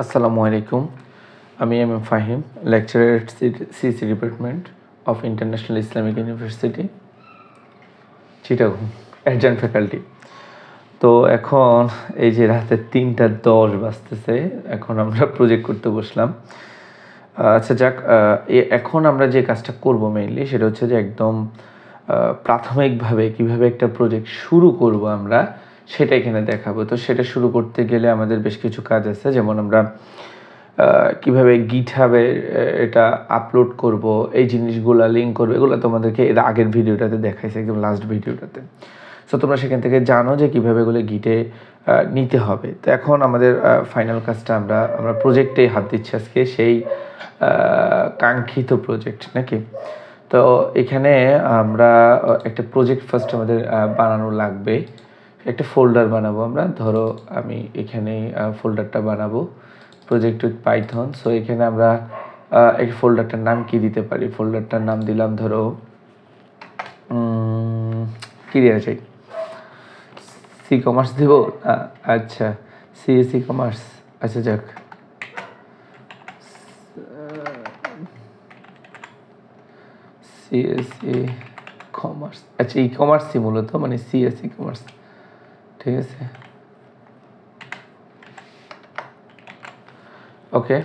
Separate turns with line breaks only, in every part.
আসসালামু আলাইকুম। আমি M M Fahim, lecturer at CC department of International Islamic University, Chittagong, adjunct faculty. তো এখন এই যে রাতে 3:10 বাজতেছে, এখন আমরা প্রজেক্ট করতে বসলাম। আচ্ছা যাক, এখন আমরা যে কাজটা করব মেইনলি সেটা হচ্ছে যে একদম প্রাথমিকভাবে কিভাবে একটা প্রজেক্ট শুরু করব আমরা সেটা এখানে দেখাবো। তো সেটা শুরু করতে গেলে আমাদের বেশ কিছু কাজ আছে, যেমন আমরা কিভাবে গিটহাবে এটা আপলোড করব, এই জিনিসগুলো লিঙ্ক করবো, এগুলো তোমাদেরকে এর আগের ভিডিওটাতে দেখাইছে, একদম লাস্ট ভিডিওটাতে। সো তোমরা সেখান থেকে জানো যে কীভাবে এগুলো গিটে নিতে হবে। তো এখন আমাদের ফাইনাল কাজটা আমরা প্রজেক্টেই হাত দিচ্ছি আজকে, সেই কাঙ্ক্ষিত প্রজেক্ট নাকি। তো এখানে আমরা একটা প্রজেক্ট ফার্স্ট আমাদের বানানো লাগবে। একটা ফোল্ডার বানাবো আমরা, ধরো আমি এখানে ফোল্ডারটা বানাবো প্রজেক্ট উইথ পাইথন। সো এখানে আমরা এই ফোল্ডারটার নাম কি দিতে পারি? ফোল্ডারটার নাম দিলাম ধরো কি দেওয়া যায়, সি কমার্স দিব। আচ্ছা, সিএসসি কমার্স। আচ্ছা যাক, সিএসসি কমার্স। আচ্ছা, ই কমার্সই মূলত, মানে সিএসসি কমার্স, ঠিক আছে। ওকে,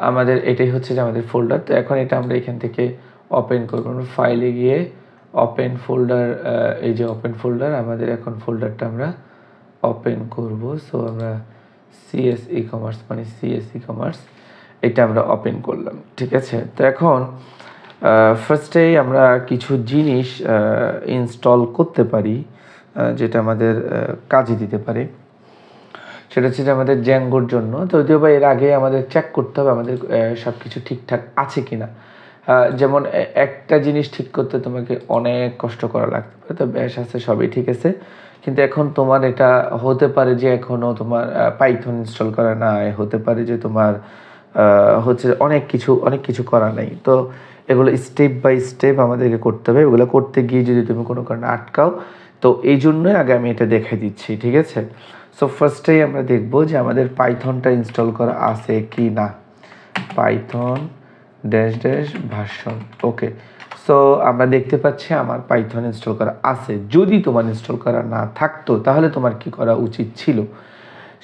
আমাদের এটাই হচ্ছে যে আমাদের ফোল্ডার। তো এখন এটা আমরা এখান থেকে ওপেন করব। আমরা ফাইলে গিয়ে ওপেন ফোল্ডার, এই যে ওপেন ফোল্ডার, আমাদের এখন ফোল্ডারটা আমরা ওপেন করব। সো আমরা সিএসই কমার্স, মানে সিএসই কমার্স, এটা আমরা ওপেন করলাম, ঠিক আছে। তো এখন ফার্স্টেই আমরা কিছু জিনিস ইনস্টল করতে পারি যেটা আমাদের কাজে দিতে পারে। সেটা হচ্ছে যে আমাদের জ্যাঙ্গোর জন্য, যদিও বা এর আগে আমাদের চেক করতে হবে আমাদের সব কিছু ঠিকঠাক আছে কি না। যেমন একটা জিনিস ঠিক করতে তোমাকে অনেক কষ্ট করা লাগতে পারে, তো ব্যাস আছে, সবই ঠিক আছে, কিন্তু এখন তোমার এটা হতে পারে যে এখনও তোমার পাইথন ইনস্টল করা নাই, হতে পারে যে তোমার হচ্ছে অনেক কিছু করা নাই। তো এগুলো স্টেপ বাই স্টেপ আমাদেরকে করতে হবে। এগুলো করতে গিয়ে যদি তুমি কোনো কারণে আটকাও, তো এই জন্যই আগে আমি এটা দেখাই দিচ্ছি, ঠিক আছে। সো ফার্স্টেই আমরা দেখব যে আমাদের পাইথনটা ইনস্টল করা আছে কি না। পাইথন ভার্সন, ওকে। সো আমরা দেখতে পাচ্ছি আমার পাইথন ইনস্টল করা আছে। যদি তোমার ইনস্টল করা না থাকতো তাহলে তোমার কি করা উচিত ছিল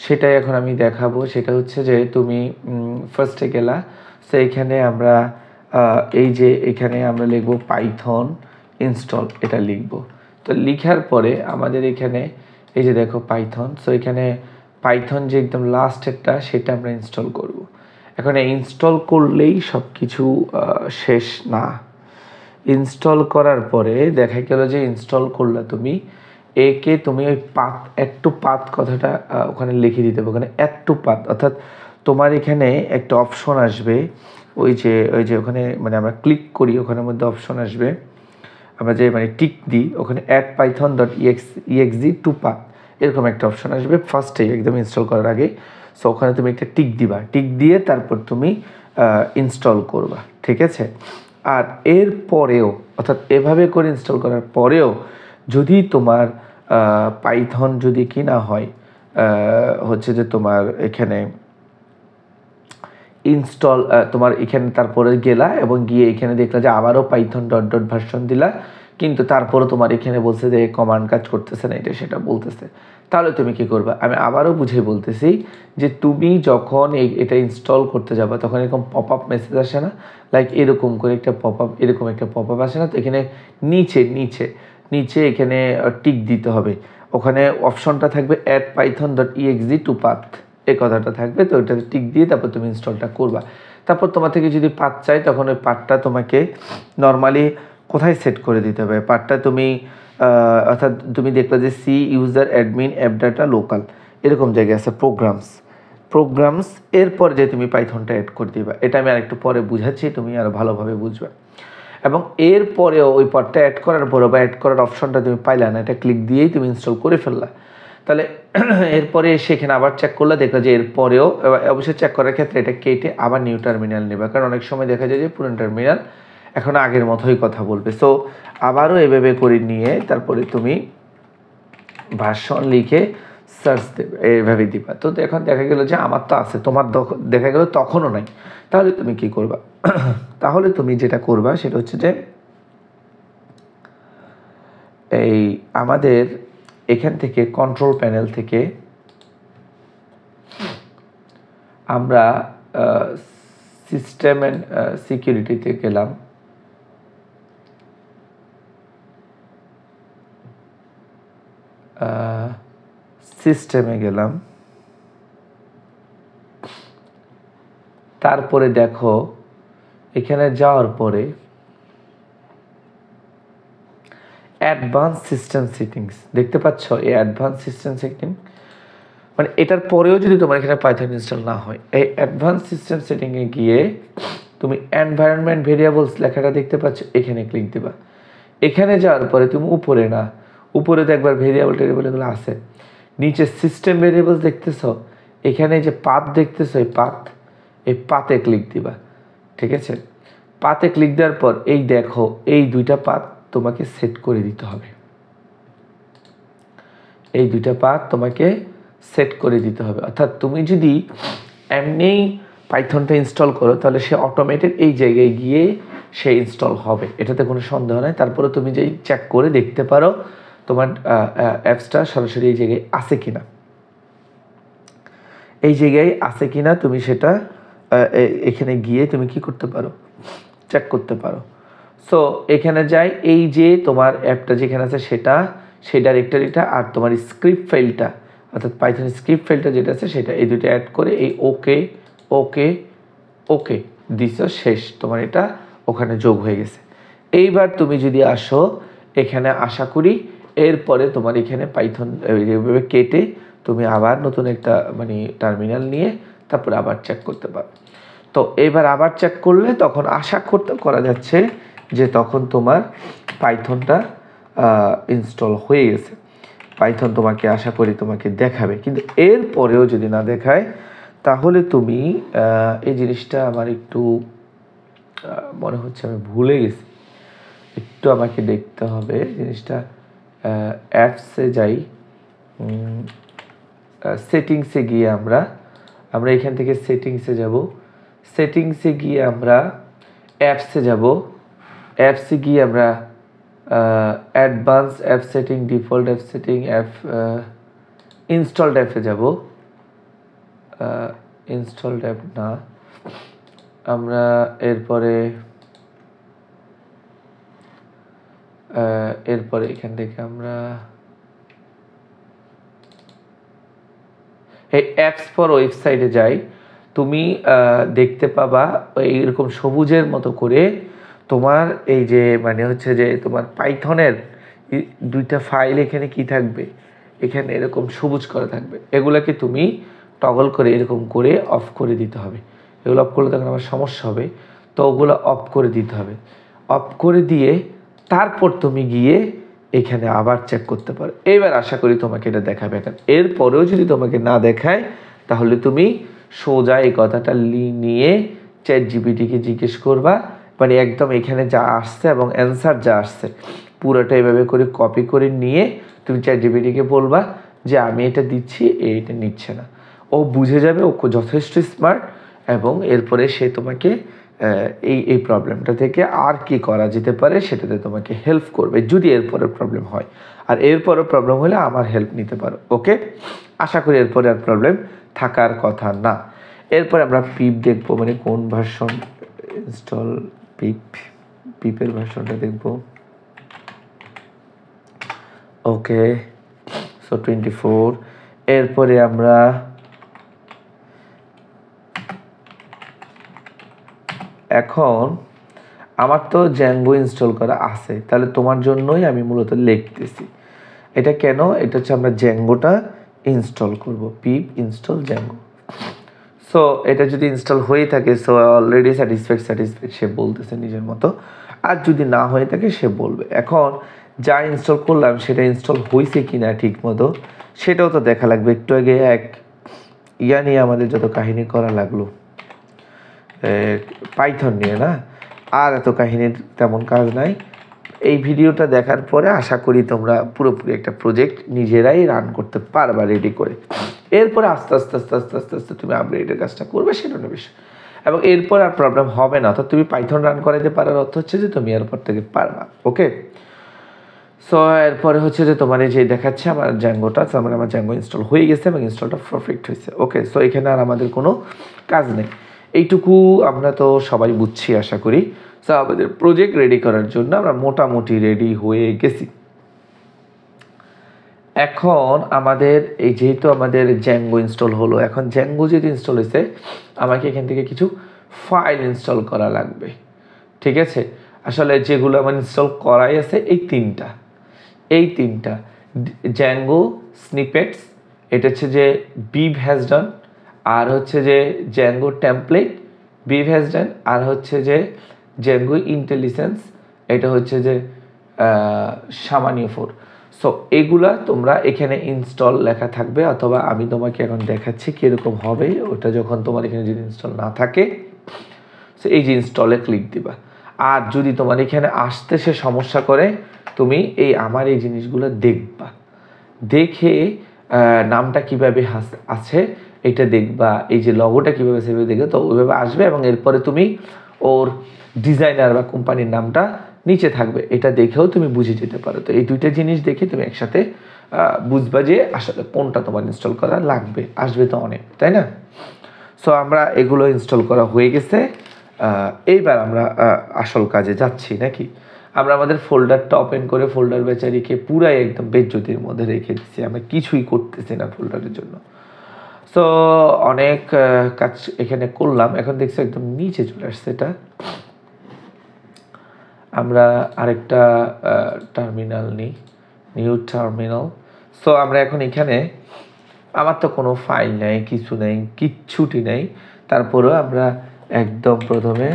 সেটাই এখন আমি দেখাবো। সেটা হচ্ছে যে তুমি ফার্স্টে গেলা, সো এখানে আমরা এই যে এখানে আমরা লিখব পাইথন ইনস্টল, এটা লিখব। তো লিখার পরে আমাদের এখানে এই যে দেখো পাইথন, সো এখানে পাইথন যে একদম লাস্টেরটা সেটা আমরা ইনস্টল করব। এখন ইনস্টল করলেই সব কিছু শেষ না। ইনস্টল করার পরে দেখা গেল যে ইনস্টল করলে তুমি একে তুমি ওই পাথ, অ্যাড টু পাথ কথাটা ওখানে লিখে দিতে হবে। ওখানে অ্যাড টু পাথ, অর্থাৎ তোমার এখানে একটা অপশন আসবে, ওই যে ওখানে মানে আমরা ক্লিক করি, ওখানের মধ্যে অপশন আসবে, আমরা যে মানে টিক দিই, ওখানে add Python dot exe to path, এরকম একটা অপশন আসবে ফার্স্টেই একদম ইনস্টল করার আগে। সো ওখানে তুমি একটা টিক দিবা, টিক দিয়ে তারপর তুমি ইনস্টল করবা, ঠিক আছে। আর এর পরেও, অর্থাৎ এভাবে করে ইনস্টল করার পরেও যদি তোমার পাইথন যদি কি না হয়, হচ্ছে যে তোমার এখানে ইনস্টল, তোমার এখানে তারপরে গেলা এবং গিয়ে এখানে দেখলা যে আবারও পাইথন ডট ডট ভার্সন দিলা, কিন্তু তারপরে তোমার এখানে বলছে যে কমান্ড কাজ করতেছে না, এটা সেটা বলতেছে, তাহলে তুমি কি করবে? আমি আবারও বুঝে বলতেছি যে তুমি যখন এটা ইনস্টল করতে যাবা তখন এরকম পপ আপ মেসেজ আসে না, লাইক এরকম করে একটা পপ আপ, এরকম একটা পপ আপ আসে না? তো এখানে নিচে নিচে নিচে এখানে টিক দিতে হবে, ওখানে অপশনটা থাকবে add Python dot exe to path, এই কথাটা থাকবে। তো ওইটাতে টিক দিয়ে তারপর তুমি ইনস্টলটা করবা। তারপর তোমার থেকে যদি পাথ চাই তখন ওই পাথটা তোমাকে নর্মালি কোথায় সেট করে দিতে হবে? পাথটা তুমি অর্থাৎ তুমি দেখলে যে C user admin app data local, এরকম জায়গায় আছে প্রোগ্রামস, এরপর যে তুমি পাইথনটা অ্যাড করে দিবা। এটা আমি আরেকটু পরে বুঝাচ্ছি, তুমি আরও ভালোভাবে বুঝবে। এবং এরপরেও ওই পাথটা অ্যাড করার পরেও বা অ্যাড করার অপশনটা তুমি পাইলা না, এটা ক্লিক দিয়েই তুমি ইনস্টল করে ফেললা। তাহলে এরপরে সেখানে আবার চেক করলে দেখো যে এরপরেও, অবশ্যই চেক করার ক্ষেত্রে এটা কেটে আবার নিউ টার্মিনাল নেবে, কারণ অনেক সময় দেখা যায় যে পুরনো টার্মিনাল এখন আগের মতোই কথা বলবে। সো আবারও এভাবে করে নিয়ে তারপরে তুমি ভার্সন লিখে সার্চ দেবে, এইভাবে দিবা। তো এখন দেখা গেল যে আমার তো আছে, তোমার দেখা গেল তখনও নাই, তাহলে তুমি কি করবা? তাহলে তুমি যেটা করবা সেটা হচ্ছে যে এই আমাদের এখান থেকে কন্ট্রোল প্যানেল থেকে আমরা সিস্টেম অ্যান্ড সিকিউরিটিতে গেলাম। সিস্টেমে গেলাম, তারপরে দেখো এখানে যাওয়ার পরে অ্যাডভান্স সিস্টেম সেটিংস দেখতে পাচ্ছ। এই অ্যাডভান্স সিস্টেম সেটিং মানে এটার পরেও যদি তোমার এখানে পাইথন ইনস্টল না হয়, এই অ্যাডভান্স সিস্টেম সেটিংয়ে গিয়ে তুমি এনভায়রনমেন্ট ভেরিয়েবলস লেখাটা দেখতে পাচ্ছ, এখানে ক্লিক দিবা। এখানে যাওয়ার পরে তুমি উপরে তো একবার ভেরিয়েবল টেরিয়েবল এগুলো আছে, নিচে সিস্টেম ভেরিয়েবলস দেখতেছ, এখানে যে পাথ দেখতেছ, এই পাতে ক্লিক দিবা। ঠিক আছে, পাতে ক্লিক দেওয়ার পর এই দেখো এই দুইটা পাথ তোমাকে সেট করে দিতে হবে। এই দুইটা পাথ তোমাকে সেট করে দিতে হবে। অর্থাৎ তুমি যদি এমনি পাইথনটা ইনস্টল করো তাহলে সে অটোমেটেড এই জায়গায় গিয়ে সে ইনস্টল হবে, এটাতে কোনো সন্দেহ নাই। তারপরে তুমি যেই চেক করে দেখতে পারো তোমার অ্যাপসটা সরাসরি এই জায়গায় আছে কিনা, এই জায়গায় আছে কিনা তুমি সেটা এখানে গিয়ে তুমি কি করতে পারো, চেক করতে পারো। সো এখানে যাই, এই যে তোমার অ্যাপটা যেখানে আছে সেটা, সেই ডাইরেক্টরিটা আর তোমার স্ক্রিপ্ট ফাইলটা অর্থাৎ পাইথন স্ক্রিপ্ট ফাইলটা যেটা আছে সেটা, এই দুটো অ্যাড করে এই ওকে ওকে ওকে দিছ, শেষ, তোমার এটা ওখানে যোগ হয়ে গেছে। এইবার তুমি যদি আসো এখানে, আশা করি এরপরে তোমার এখানে পাইথন এইভাবে কেটে তুমি আবার নতুন একটা মানে টার্মিনাল নিয়ে তারপরে আবার চেক করতে পারো। তো এবার আবার চেক করলে তখন আশা করা যাচ্ছে যে তখন তোমার পাইথনটা ইনস্টল হয়ে গেছে। পাইথন তোমাকে আশা করি তোমাকে দেখাবে, কিন্তু এরপরেও যদি না দেখায় তাহলে তুমি এই জিনিসটা আমার একটু মনে হচ্ছে আমি ভুলে গেছি, একটু আমাকে দেখতে হবে জিনিসটা। অ্যাপসে যাই, সেটিংসে গিয়ে আমরা এখান থেকে সেটিংসে যাব, সেটিংসে গিয়ে আমরা অ্যাপসে যাব, অ্যাপসে গিয়ে আমরা advance app setting, default app setting, app installed অ্যাপে যাব। ইনস্টলড অ্যাপ না, আমরা এরপরে এখান থেকে আমরা এই অ্যাপস ফর ওয়েবসাইটে যাই। তুমি দেখতে পাবা এইরকম সবুজের মতো করে তোমার এই যে মানে হচ্ছে যে তোমার পাইথনের দুইটা ফাইল এখানে কি থাকবে, এখানে এরকম সবুজ করা থাকবে। এগুলাকে তুমি টগল করে এরকম করে অফ করে দিতে হবে। এগুলো অফ করলে তখন আমার সমস্যা হবে, তো ওগুলো অফ করে দিতে হবে। অফ করে দিয়ে তারপর তুমি গিয়ে এখানে আবার চেক করতে পারো। এবার আশা করি তোমাকে এটা দেখাবে। এখন এরপরেও যদি তোমাকে না দেখায় তাহলে তুমি সোজা এই কথাটা নিয়ে চ্যাট জিপিটিকে জিজ্ঞেস করবা, মানে একদম এখানে যা আসছে এবং অ্যান্সার যা আসছে পুরোটা এভাবে করে কপি করে নিয়ে তুমি চ্যাট জিপিটিকে বলবা যে আমি এটা দিচ্ছি, এইটা নিচ্ছে না। ও বুঝে যাবে, ও যথেষ্ট স্মার্ট, এবং এরপরে সে তোমাকে এই প্রবলেমটা থেকে আর কি করা যেতে পারে সেটাতে তোমাকে হেল্প করবে যদি এরপরের প্রবলেম হয়। আর এরপরের প্রবলেম হলে আমার হেল্প নিতে পারো। ওকে, আশা করি এরপরে আর প্রবলেম থাকার কথা না। এরপরে আমরা পিপ দেখবো, মানে কোন ভার্সন ইনস্টল, পিপের ভার্সনটা দেখবো। ওকে, সো 24। এরপরে আমরা এখন আমার তো জ্যাঙ্গো ইনস্টল করা আছে, তাহলে তোমার জন্যই আমি মূলত লিখতেছি। এটা কেন, এটা হচ্ছে আমরা জ্যাঙ্গোটা ইনস্টল করব, পিপ ইনস্টল জ্যাঙ্গো। সো এটা যদি ইনস্টল হয়ে থাকে, সো অলরেডি স্যাটিসফাইড সে বলতেছে নিজের মতো। আর যদি না হয়ে থাকে সে বলবে। এখন যা ইনস্টল করলাম সেটা ইনস্টল হয়েছে কি না ঠিক মতো সেটাও তো দেখা লাগবে। একটু আগে এক নিয়ে আমাদের যত কাহিনী করা লাগলো পাইথন নিয়ে, না আর এত কাহিনীর তেমন কাজ নাই। এই ভিডিওটা দেখার পরে আশা করি তোমরা পুরোপুরি একটা প্রজেক্ট নিজেরাই রান করতে পারবা রেডি করে। এরপরে আস্তে আস্তে আস্তে আস্তে আস্তে আস্তে তুমি আপগ্রেডের কাজটা করবে, সেটা অন্য বিষয়। এবং এরপর আর প্রবলেম হবে না। অর্থাৎ তুমি পাইথন রান করাইতে পারার অর্থ হচ্ছে যে তুমি এরপর থেকে পারবা। ওকে, সো এরপরে হচ্ছে যে তোমার এই যে দেখাচ্ছে আমার জ্যাঙ্গোটা, আমার জ্যাঙ্গো ইনস্টল হয়ে গেছে এবং ইনস্টলটা পারফেক্ট হয়েছে। ওকে, সো এখানে আর আমাদের কোনো কাজ নেই। এইটুকু আমরা তো সবাই বুঝছি আশা করি। সো আমাদের প্রজেক্ট রেডি করার জন্য আমরা মোটামুটি রেডি হয়ে গেছি। এখন আমাদের এই যেহেতু আমাদের জ্যাঙ্গো ইনস্টল হলো, এখন জ্যাঙ্গো যেহেতু ইনস্টল হয়েছে আমাকে এখান থেকে কিছু ফাইল ইনস্টল করা লাগবে। ঠিক আছে, আসলে যেগুলো আমার ইনস্টল করাই আছে এই তিনটা জ্যাঙ্গো স্নিপেটস, এটা হচ্ছে যে বিভ হ্যাজ ডান, আর হচ্ছে যে জ্যাঙ্গো টেমপ্লেট বিভ হ্যাজ ডান, আর হচ্ছে যে জ্যাঙ্গো ইন্টেলিজেন্স, এটা হচ্ছে যে সামানিও 4। সো এগুলা তোমরা এখানে ইনস্টল লেখা থাকবে, অথবা আমি তোমাকে এখন দেখাচ্ছি কীরকম হবে ওটা যখন তোমার এখানে যদি ইনস্টল না থাকে। সো এই যে ইনস্টলে ক্লিক দিবা। আর যদি তোমার এখানে আসতে সে সমস্যা করে, তুমি এই আমার এই জিনিসগুলো দেখবা, দেখে নামটা কীভাবে আছে এটা দেখবা, এই যে লগোটা কীভাবে সেভাবে দেখবে, তো ওইভাবে আসবে এবং এরপরে তুমি ওর ডিজাইনার বা কোম্পানির নামটা নিচে থাকবে, এটা দেখেও তুমি বুঝে যেতে পারো। তো এই দুইটা জিনিস দেখে তুমি একসাথে বুঝবা যে আসলে কোনটা তোমার ইনস্টল করা লাগবে, আসবে তো অনেক, তাই না? সো আমরা এগুলো ইনস্টল করা হয়ে গেছে। এইবার আমরা আসল কাজে যাচ্ছি নাকি। আমরা আমাদের ফোল্ডারটা ওপেন করে ফোল্ডার বেচারিকে পুরাই একদম বেজ্জতির মধ্যে রেখে দিচ্ছি, আমরা কিছুই করতেছি না ফোল্ডারের জন্য। সো অনেক কাজ এখানে করলাম, এখন দেখছি একদম নিচে চলে আসছে এটা। আমরা আরেকটা টার্মিনাল নিই, নিউ টার্মিনাল। সো আমরা এখন এখানে, আমার তো কোনো ফাইল নেই, কিছু নেই, কিচ্ছুটি নেই, তারপরেও আমরা একদম প্রথমে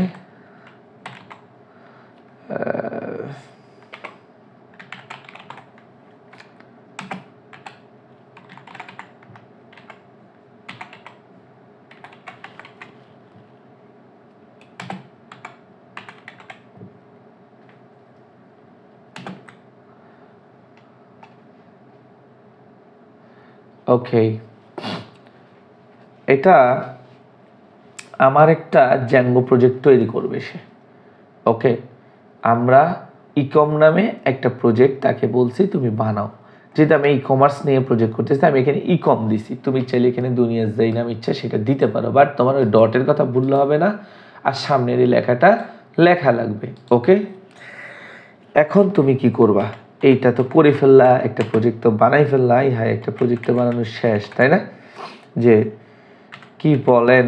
ওকে, এটা আমার একটা জ্যাঙ্গো প্রজেক্ট তৈরি করবে সে। ওকে, আমরা ইকম নামে একটা প্রজেক্ট তাকে বলছি তুমি বানাও। যেহেতু আমি ই কমার্স নিয়ে প্রজেক্ট করতেছি, আমি এখানে ইকম দিছি, তুমি চাইলে এখানে দুনিয়া যেই নাম ইচ্ছা সেটা দিতে পারো, বাট তোমার ওই ডটের কথা ভুললে হবে না, আর সামনের এই লেখাটা লেখা লাগবে। ওকে, এখন তুমি কি করবা, এইটা তো করে ফেললা, একটা প্রজেক্ট তো বানাই ফেললা, হ্যাঁ একটা প্রজেক্ট তো বানানো শেষ, তাই না? যে কি বলেন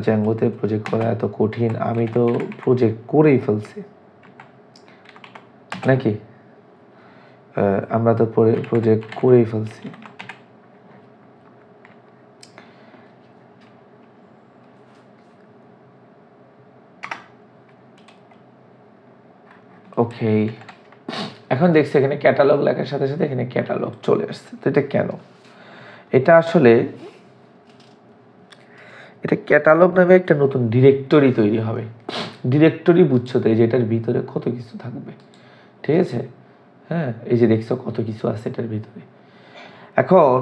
জ্যাঙ্গোতে প্রজেক্ট করা এত কঠিন, আমি তো প্রজেক্ট করেই ফেলছি নাকি, আমরা তো প্রজেক্ট করেই ফেলছি। ওকে, এখন দেখছি এখানে ক্যাটালগ লেখার সাথে সাথে এখানে ক্যাটালগ চলে আসছে। তো এটা কেন? এটা আসলে এটা ক্যাটালগ নামে একটা নতুন ডিরেক্টরি তৈরি হবে। ডিরেক্টরি বুঝছো তো, এই যে এটার ভিতরে কত কিছু থাকবে, ঠিক আছে? হ্যাঁ, এই যে দেখছো কত কিছু আছে এটার ভিতরে। এখন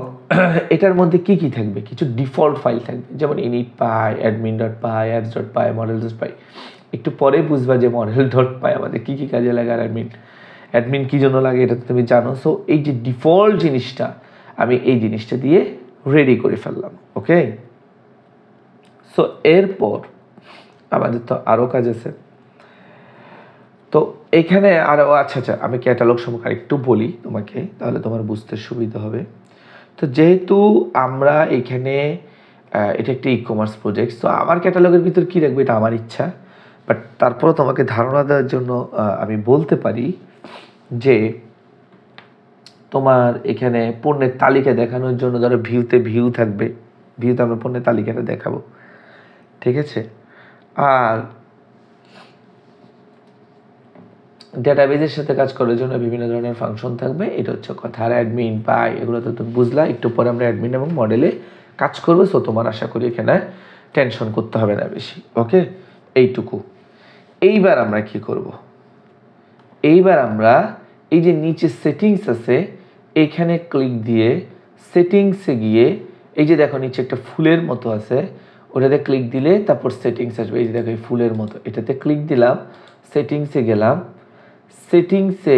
এটার মধ্যে কি কি থাকবে, কিছু ডিফল্ট ফাইল থাকবে, যেমন init পাই, admin.py, apps.py, models.py। একটু পরে বুঝবা যে model.py আমাদের কি কি কাজে লাগে, আর অ্যাডমিন কি জন্য লাগে এটা তো তুমি জানো। সো এই যে ডিফল্ট জিনিসটা, আমি এই জিনিসটা দিয়ে রেডি করে ফেললাম। ওকে, সো এরপর আমাদের তো আরও কাজ আছে। তো এখানে আরও আচ্ছা আমি ক্যাটালগ সম্পর্কে আরেকটু বলি তোমাকে, তাহলে তোমার বুঝতে সুবিধা হবে। তো যেহেতু আমরা এখানে এটা একটা ই কমার্স প্রজেক্ট, তো আমার ক্যাটালগের ভিতর কী রাখবো এটা আমার ইচ্ছা, বাট তারপরও তোমাকে ধারণা দেওয়ার জন্য আমি বলতে পারি যে তোমার এখানে পণ্যের তালিকা দেখানোর জন্য ধরো ভিউতে ভিউ থাকবে, ভিউতে আমরা পণ্যের তালিকাটা দেখাবো, ঠিক আছে? আর ডেটাবেজের সাথে কাজ করার জন্য বিভিন্ন ধরনের ফাংশন থাকবে, এটা হচ্ছে কথা। আর অ্যাডমিন পাই এগুলো তো তুমি বুঝলা, একটু পরে আমরা অ্যাডমিন এবং মডেলে কাজ করবো। সো তোমার আশা করি এখানে টেনশন করতে হবে না বেশি। ওকে, এইটুকু। এইবার আমরা কি করব, এইবার আমরা এই যে নিচে সেটিংস আছে এইখানে ক্লিক দিয়ে সেটিংসে গিয়ে এই যে দেখো নিচে একটা ফুলের মতো আছে ওটাতে ক্লিক দিলে তারপর সেটিংস আসবে। এই যে দেখো এই ফুলের মতো, এটাতে ক্লিক দিলাম, সেটিংসে গেলাম, সেটিংসে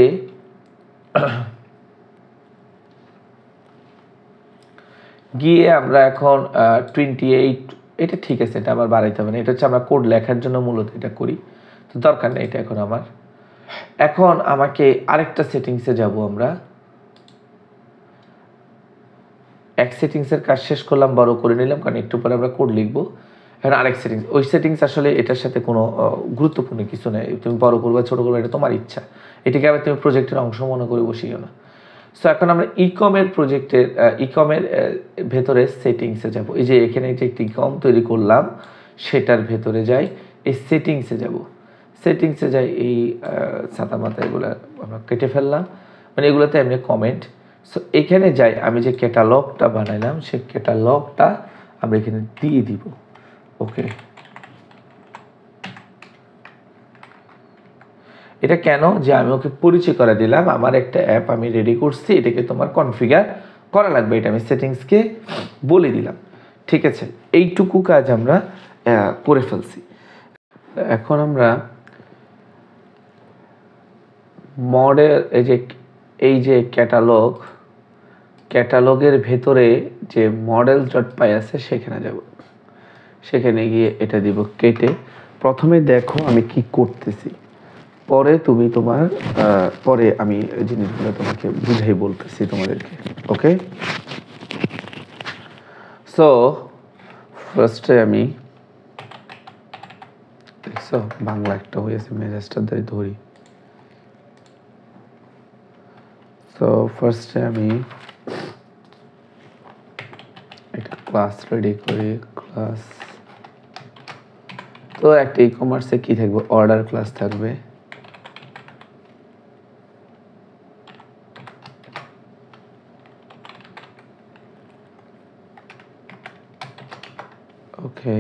গিয়ে আমরা এখন 28, এটা ঠিক আছে, এটা আবার বাড়াইতে হবে না, এটা হচ্ছে আমরা কোড লেখার জন্য মূলত এটা করি, তো দরকার নেই এটা এখন আমার। এখন আমাকে আরেকটা সেটিংসে যাব, আমরা এক সেটিংসের কাজ শেষ করলাম, বড় করে নিলাম কারণ একটু পরে আমরা কোড লিখবো। এখন আরেক সেটিংস, ওই সেটিংস আসলে এটার সাথে কোনো গুরুত্বপূর্ণ কিছু নেই, তুমি বড় করবে ছোটো করবে এটা তোমার ইচ্ছা, এটাকে আবার তুমি প্রজেক্টের অংশ মনে করে বসিও না। সো এখন আমরা ইকমের প্রজেক্টের ইকমের ভেতরে সেটিংসে যাব। এই যে এখানে যে একটি ইকম তৈরি করলাম সেটার ভেতরে যাই, এই সেটিংসে যাব, সেটিংসে যাই, এই ছাতা মাথা এগুলো আমরা কেটে ফেললাম, মানে এগুলোতে এমনি কমেন্ট। সো এখানে যাই, আমি যে ক্যাটালগটা বানাইলাম সেই ক্যাটালগটা আমরা এখানে দিয়ে দিব। ওকে, এটা কেন, যে আমি ওকে পরিচয় করে দিলাম আমার একটা অ্যাপ আমি রেডি করছি, এটাকে তোমার কনফিগার করা লাগবে, এটা আমি সেটিংসকে বলে দিলাম। ঠিক আছে, এইটুকু কাজ আমরা করে ফেলছি। এখন আমরা মডেল এই যে ক্যাটালগের ভেতরে যে models.py আছে সেখানে যাব, সেখানে গিয়ে এটা দিব কেটে। প্রথমে দেখো আমি কি করতেছি, পরে তুমি তোমার পরে আমি জিনিসগুলো তোমাকে বুঝাই বলতেছি তোমাদেরকে। ওকে, সো ফার্স্টে আমি দেখছো বাংলা একটা হয়েছে, মেজাজটা দিয়ে ধরি। সো ফার্স্টে আমি একটা ক্লাস রেডি করি, ক্লাস, তো একটা ই কমার্সে কি থাকবে, অর্ডার ক্লাস থাকবে। ওকে,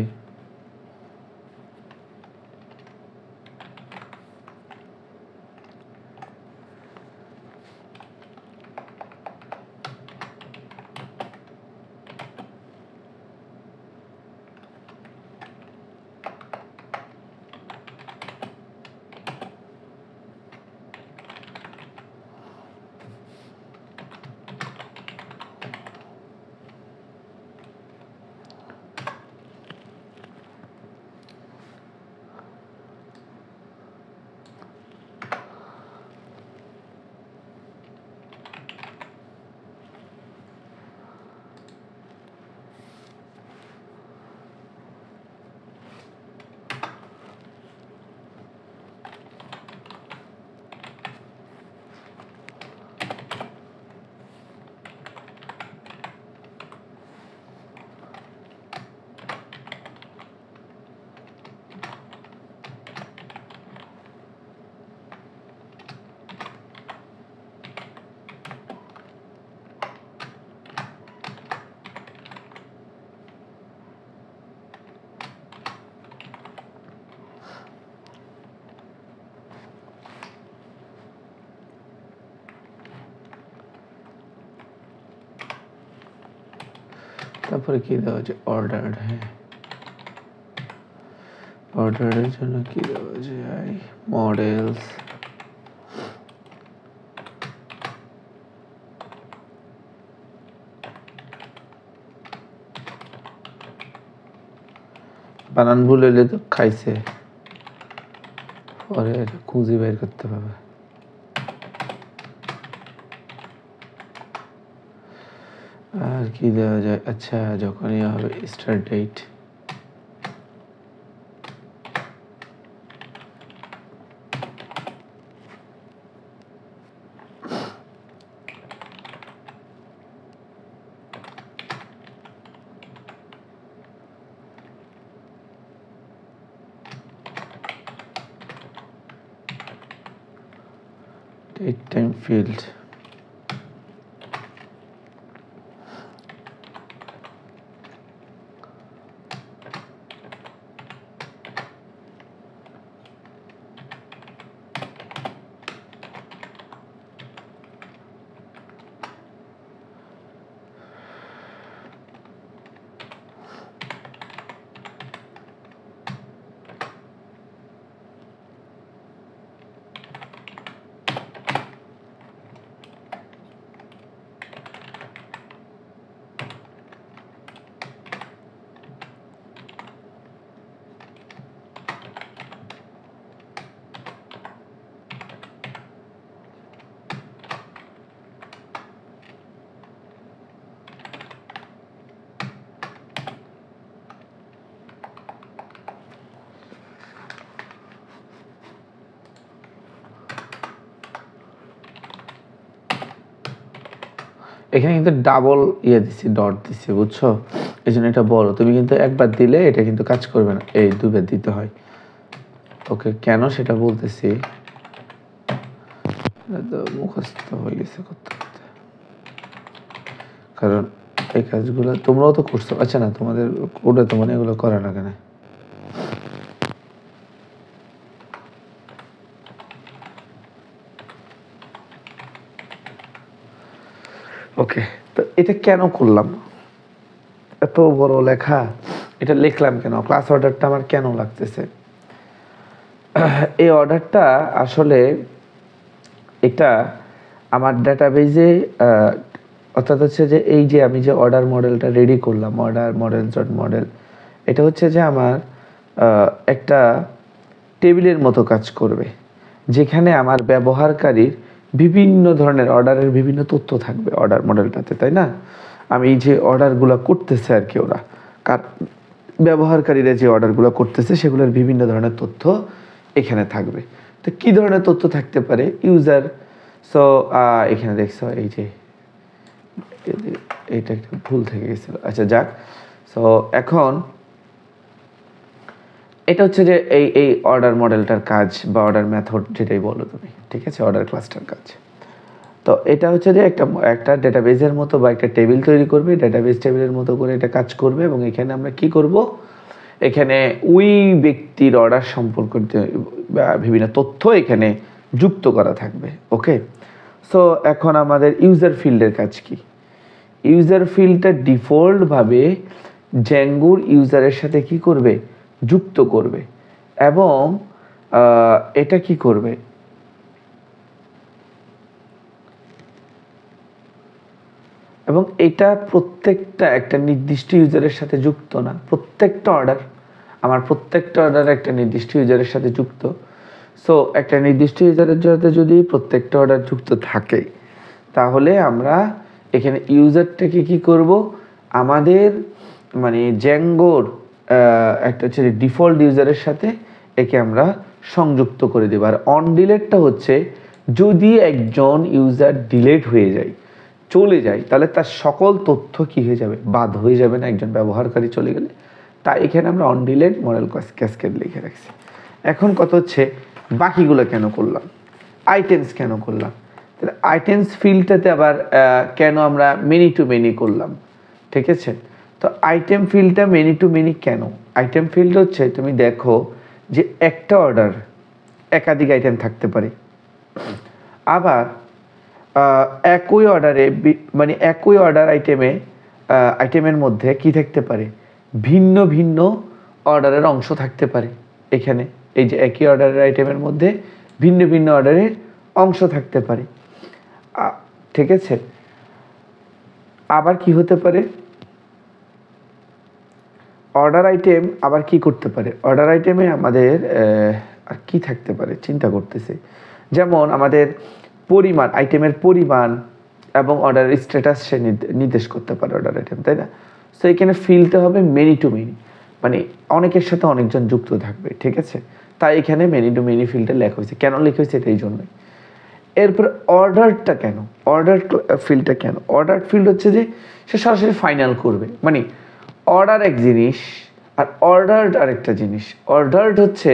তারপরে কি দেওয়া যায়, অর্ডার, হ্যাঁ অর্ডারের জন্য কি দেওয়া যায়, মডেলস, বানান ভুল হইলে তো খাইছে, পরে এটা খুঁজে বের করতে পারবে। আর কি দেওয়া যায়, আচ্ছা যখনই হবে start date, date time field, এখানে কিন্তু ডাবল দিছি, ডট দিছি, বুঝছো? এই জন্য এটা বড়। তুমি কিন্তু একবার দিলে এটা কিন্তু কাজ করবে না, এই দুবার দিতে হয়। ওকে, কেন সেটা বলতেছি। মুখস্থ হয়ে গেছে করতে করতে, কারণ এই কাজগুলো তোমরাও তো করছো। আচ্ছা না, তোমাদের কোডে তো মানে এগুলো করে না কেন? ওকে, তো এটা কেন করলাম? এত বড় লেখা, এটা লিখলাম কেন? ক্লাস অর্ডারটা আমার কেন লাগতেছে? এই অর্ডারটা আসলে এটা আমার ডাটাবেজে, অর্থাৎ হচ্ছে যে এই যে আমি যে অর্ডার মডেলটা রেডি করলাম, অর্ডার মডেল ডট মডেল, এটা হচ্ছে যে আমার একটা টেবিলের মতো কাজ করবে, যেখানে আমার ব্যবহারকারীর বিভিন্ন ধরনের অর্ডারের বিভিন্ন তথ্য থাকবে অর্ডার মডেলটাতে, তাই না? আমি যে অর্ডারগুলো করতেছে আর কি, ওরা ব্যবহারকারীরা যে অর্ডারগুলো করতেছে সেগুলোর বিভিন্ন ধরনের তথ্য এখানে থাকবে। তো কী ধরনের তথ্য থাকতে পারে? ইউজার, সো এখানে দেখছো এই যে এইটা একটা ভুল থেকে গেছিলো, আচ্ছা যাক। সো এখন এটা হচ্ছে যে এই অর্ডার মডেলটার কাজ বা অর্ডার মেথড যেটাই বলো তুমি, ঠিক আছে, অর্ডার ক্লাসটার কাজ। তো এটা হচ্ছে যে একটা ডেটাবেজের মতো বা একটা টেবিল তৈরি করবে, ডেটাবেজ টেবিলের মতো করে এটা কাজ করবে, এবং এখানে আমরা কি করব, এখানে ওই ব্যক্তির অর্ডার সম্পর্কিত বিভিন্ন তথ্য এখানে যুক্ত করা থাকবে। ওকে, সো এখন আমাদের ইউজার ফিল্ডের কাজ কি? ইউজার ফিল্ডটা ডিফল্টভাবে জ্যাঙ্গোর ইউজারের সাথে কি করবে, যুক্ত করবে, এবং এটা কি করবে, এবং এটা প্রত্যেকটা একটা নির্দিষ্ট ইউজারের সাথে যুক্ত না, প্রত্যেকটা অর্ডার একটা নির্দিষ্ট ইউজারের সাথে যুক্ত। সো একটা নির্দিষ্ট ইউজারের সাথে যদি প্রত্যেকটা অর্ডার যুক্ত থাকে, তাহলে আমরা এখানে ইউজারটাকে কি করব, আমাদের মানে জ্যাঙ্গোর একটা হচ্ছে ডিফল্ট ইউজারের সাথে একে আমরা সংযুক্ত করে দেব। আর অন ডিলেটটা হচ্ছে যদি একজন ইউজার ডিলেট হয়ে যায়, চলে যায়, তাহলে তার সকল তথ্য কি হয়ে যাবে, বাদ হয়ে যাবে না একজন ব্যবহারকারী চলে গেলে। তাই এখানে আমরা অন ডিলেট মডেল ক্যাসকেড লিখে রাখছি। এখন কথা হচ্ছে বাকিগুলো কেন করলাম, আইটেমস কেন করলাম? তাহলে আইটেমস ফিল্ডটাতে আবার কেন আমরা মেনি টু মেনি করলাম, ঠিক আছে? তো আইটেম ফিল্ডটা মেনি টু মেনি কেন? আইটেম ফিল্ড হচ্ছে, তুমি দেখো যে একটা অর্ডার একাধিক আইটেম থাকতে পারে, আবার একই অর্ডারে মানে একই অর্ডার আইটেমের মধ্যে কি থাকতে পারে, ভিন্ন ভিন্ন অর্ডারের অংশ থাকতে পারে। এখানে এই যে একই অর্ডারের আইটেমের মধ্যে ভিন্ন ভিন্ন অর্ডারের অংশ থাকতে পারে, ঠিক আছে? আবার কি হতে পারে, অর্ডার আইটেম আবার কি করতে পারে, অর্ডার আইটেমে আমাদের আর কি থাকতে পারে চিন্তা করতেছে, যেমন আমাদের পরিমাণ, আইটেমের পরিমাণ এবং অর্ডারের স্ট্যাটাস সে নির্দেশ করতে পারে অর্ডার আইটেম, তাই না? সো এখানে ফিল্ডটা হবে মেনি টু মেনি, মানে অনেকের সাথে অনেকজন যুক্ত থাকবে, ঠিক আছে? তাই এখানে মেনি টু মেনি ফিল্ডটা লেখা হয়েছে। কেন লেখা হয়েছে? এটা এই জন্যই। এরপর অর্ডারটা কেন, অর্ডার ফিল্ডটা কেন? অর্ডার ফিল্ড হচ্ছে যে সে সরাসরি ফাইনাল করবে, মানে অর্ডার এক জিনিস আর অর্ডারড আরেকটা জিনিস। অর্ডার হচ্ছে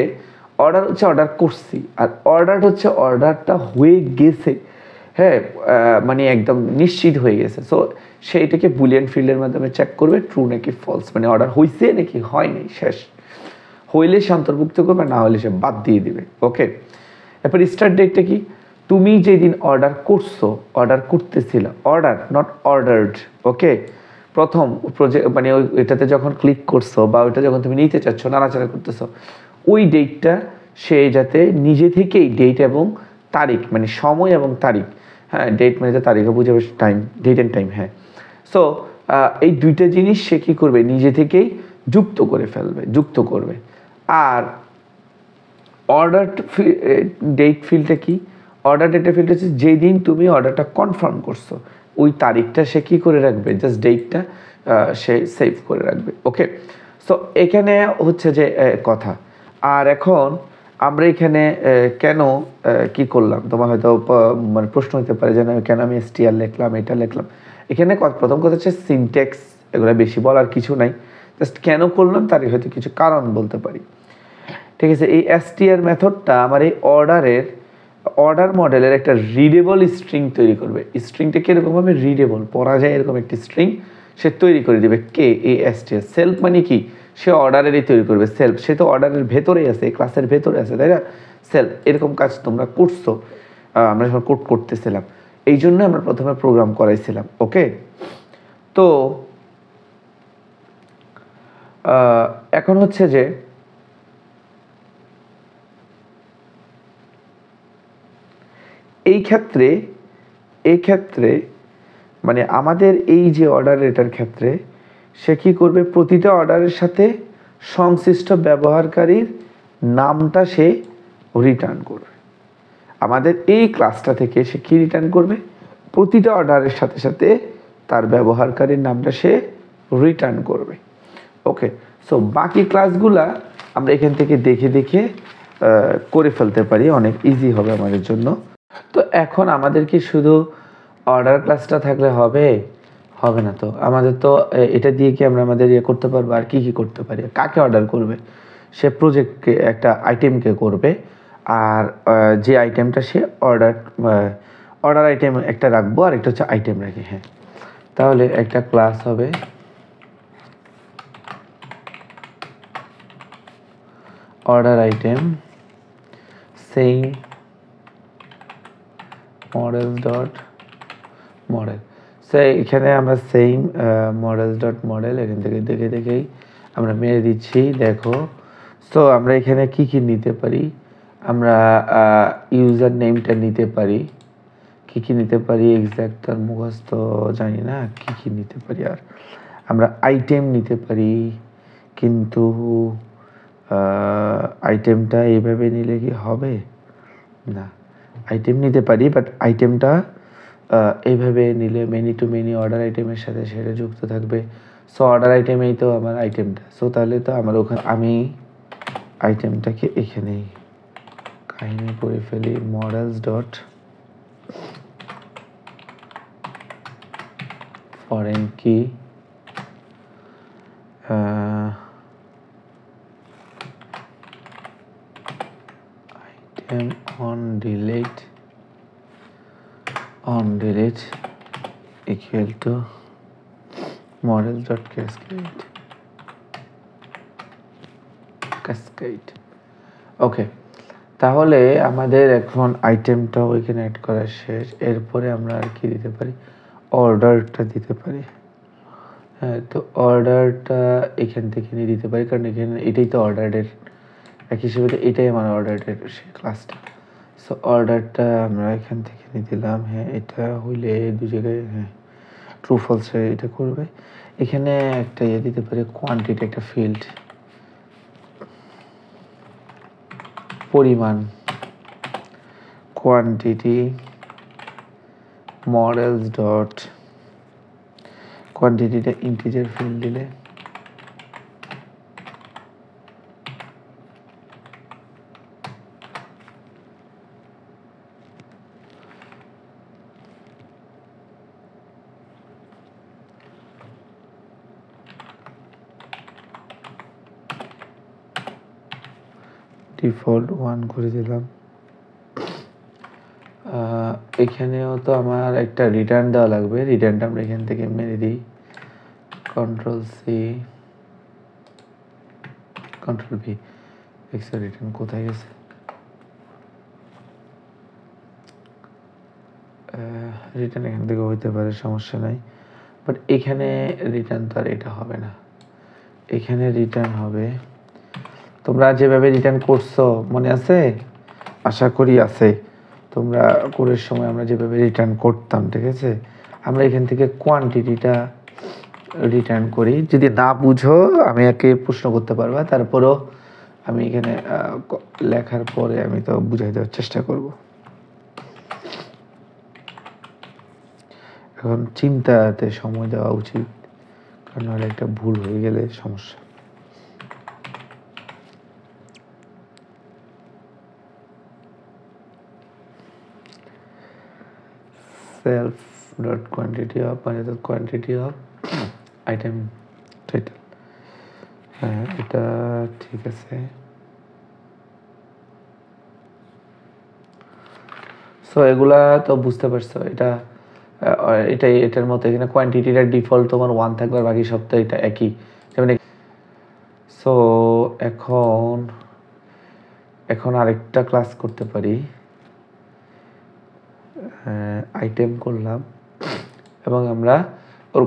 অর্ডার করছি, আর অর্ডার হচ্ছে অর্ডারটা হয়ে গেছে, হ্যাঁ, মানে একদম নিশ্চিত হয়ে গেছে। সো সেইটাকে বুলিয়ান ফিল্ডের মাধ্যমে চেক করবে ট্রু নাকি ফলস, মানে অর্ডার হয়েছে নাকি হয়নি, শেষ। হইলে সে অন্তর্ভুক্ত করবে, না হলে সে বাদ দিয়ে দিবে। ওকে, এরপর স্টার্ট ডেটটা কি? তুমি যেদিন অর্ডার করছো, অর্ডার করতেছিল, অর্ডার নট অর্ডার্ড। ওকে, প্রথম মানে এটাতে যখন ক্লিক করছো বা ওইটা যখন তুমি নিতে চাচ্ছ, নাড়াচাড়া করতেছো, ওই ডেটটা সে যাতে নিজে থেকেই ডেট এবং তারিখ, মানে সময় এবং তারিখ, হ্যাঁ, ডেট মানে যে তারিখও বুঝাবে, টাইম, ডেট অ্যান্ড টাইম, হ্যাঁ। সো এই দুইটা জিনিস সে কী করবে, নিজে থেকেই যুক্ত করবে। আর অর্ডার ডেট ফিল্ডটা কি? অর্ডার ডেটা ফিল্ড হচ্ছে যেদিন তুমি অর্ডারটা কনফার্ম করছো, ওই তারিখটা সে কী করে রাখবে, জাস্ট ডেটটা সে সেভ করে রাখবে। ওকে, সো এখানে হচ্ছে যে কথা। আর এখন আমরা এখানে কেন কি করলাম, তোমার হয়তো মানে প্রশ্ন হতে পারে যে কেন আমি STR লিখলাম, এটা লিখলাম। এখানে প্রথম কথা হচ্ছে সিনট্যাক্স, এগুলো বেশি বলার কিছু নাই, জাস্ট কেন করলাম তার হয়তো কিছু কারণ বলতে পারি। ঠিক আছে, এই str মেথডটা আমার এই অর্ডার মডেলের একটা রিডেবল স্ট্রিং তৈরি করবে। স্ট্রিংটা কিরকম হবে? রিডেবল, পড়া যায় এরকম একটি স্ট্রিং সে তৈরি করে দিবে। কে? এই str। সেলফ মানে কি? সে অর্ডারেরই তৈরি করবে। সেলফ, সে তো অর্ডারের ভেতরেই আছে, ক্লাসের ভেতরে আছে, তাই না? সেলফ, এরকম কাজ তোমরা করছো, আমরা যখন কোড করতেছিলাম, এই জন্য আমরা প্রথমে প্রোগ্রাম করাইছিলাম। ওকে, তো এখন হচ্ছে যে এই ক্ষেত্রে মানে আমাদের এই যে অর্ডার, এটার ক্ষেত্রে সে কি করবে? প্রতিটা অর্ডারের সাথে সংশ্লিষ্ট ব্যবহারকারীর নামটা সে রিটার্ন করবে। আমাদের এই ক্লাসটা থেকে সে কি রিটার্ন করবে? প্রতিটা অর্ডারের সাথে সাথে তার ব্যবহারকারীর নামটা সে রিটার্ন করবে। ওকে, সো বাকি ক্লাসগুলা আমরা এখান থেকে দেখে দেখে করে ফেলতে পারি, অনেক ইজি হবে আমাদের জন্য। তো এখন আমাদের কি শুধু অর্ডার ক্লাসটা থাকলে হবে? হবে না তো, আমাদের তো এটা দিয়ে কি আমরা আমাদের ইয়ে করতে পারবো? আর কি কি করতে পারি? কাকে অর্ডার করবে? সে প্রজেক্টকে, একটা আইটেমকে করবে, আর যে আইটেমটা সে অর্ডার আইটেম একটা রাখবো, আর একটা হচ্ছে আইটেম রাখি। হ্যাঁ, তাহলে একটা ক্লাস হবে order item same model dot model. So এখানে আমরা সেইম মডেল ডট মডেল এখান থেকে দেখে দেখেই আমরা মেরে দিচ্ছি। দেখো, সো আমরা এখানে কি কি নিতে পারি? আমরা ইউজার নেমটা নিতে পারি। কি কি নিতে পারি এক্স্যাক্ট তার মুখস্থ জানি না, কি কি নিতে পারি। আর আমরা আইটেম নিতে পারি, কিন্তু আইটেমটা এইভাবে নিলে কি হবে? না, আইটেম নিতে পারি, বাট আইটেমটা এইভাবে নিলে মেনি টু মেনি অর্ডার আইটেমের সাথে সেটা যুক্ত থাকবে। সো অর্ডার আইটেমেই তো আমার আইটেমটা, সো তাহলে তো আমার ওখানে আমি আইটেমটাকে এখানেই কাহিনী করে ফেলি। Models dot foreign key item on delete equal to models dot cascade। Okay, তাহলে আমাদের এখন আইটেমটা ওইখানে অ্যাড করা শেষ। এরপরে আমরা আর কি দিতে পারি? অর্ডারটা দিতে পারি। হ্যাঁ, তো অর্ডারটা এখান থেকে নিয়ে দিতে পারি, কারণ এখানে এটাই তো অর্ডারের এক হিসেবে, তো এটাই আমার অর্ডারের সেই ক্লাসটা। সো অর্ডারটা আমরা এখান থেকে নিয়ে দিলাম। হ্যাঁ, এটা হইলে দু জায়গায় হ্যাঁ ট্রু ফলসে এটা করবে। এখানে একটা ইয়ে দিতে পারি, কোয়ান্টিটি, একটা ফিল্ড, পরিমাণ, কোয়ান্টিটি মডেলস ডট কোয়ান্টিটিটা ইন্টিজার ফিল্ড দিলে ডিফল্ট 1 করে দিলাম। এখানেও তো আমার একটা রিটার্ন দেওয়া লাগবে, রিটার্নটা আমরা এখান থেকে মেরে দিই। Control C, control V. এক্সের রিটার্ন কোথায় গেছে? রিটার্ন এখান থেকে হইতে পারে, সমস্যা নাই, বাট এখানে রিটার্ন তো আর এটা হবে না। এখানে রিটার্ন হবে, তোমরা যেভাবে রিটার্ন করছো মনে আছে? আশা করি আছে। তোমরা কোডের সময় আমরা যেভাবে রিটার্ন করতাম, ঠিক আছে? আমরা এখান থেকে কোয়ান্টিটিটা রিটার্ন করি। যদি না বুঝো আমি একে প্রশ্ন করতে পারবা, তারপরও আমি এখানে লেখার পরে আমি তো বুঝাই দেওয়ার চেষ্টা করব। এখন চিন্তাতে সময় দেওয়া উচিত, কারণ নাহলে একটা ভুল হয়ে গেলে সমস্যা। সেলফ ডট কোয়ান্টিটি অফ মানে তো কোয়ান্টিটি অফ আইটেম টাইটেল। হ্যাঁ, এটা ঠিক আছে। সো এগুলা তো বুঝতে পারছো, এটার মতো এখানে কোয়ান্টিটিটা ডিফল্ট তোমার 1 থাকবে আর বাকি সব তো এটা একই। যেমন সো এখন আরেকটা ক্লাস করতে পারি। আইটেম করলাম এবং আমরা ওর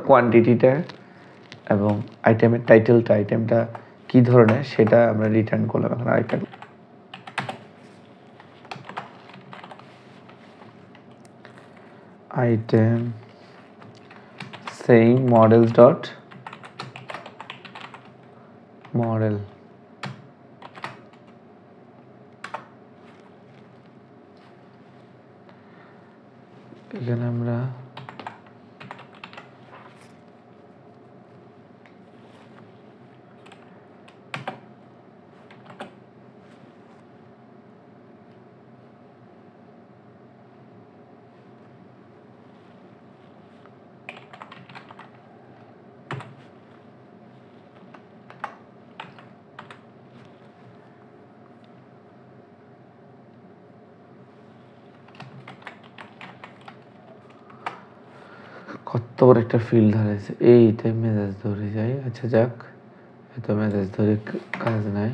কোয়ান্টিটিটা এবং আইটেমের আইটেমটা কি ধরনের সেটা আমরা রিটার্ন করলাম। এখন আরেকটা item saying models dot model, এখানে আমরা কত বড় একটা ফিল্ড ধরেছে, এইটাই মেজাজ ধরে যায়। আচ্ছা যাক, এত মেজাজ ধরে কাজ নাই।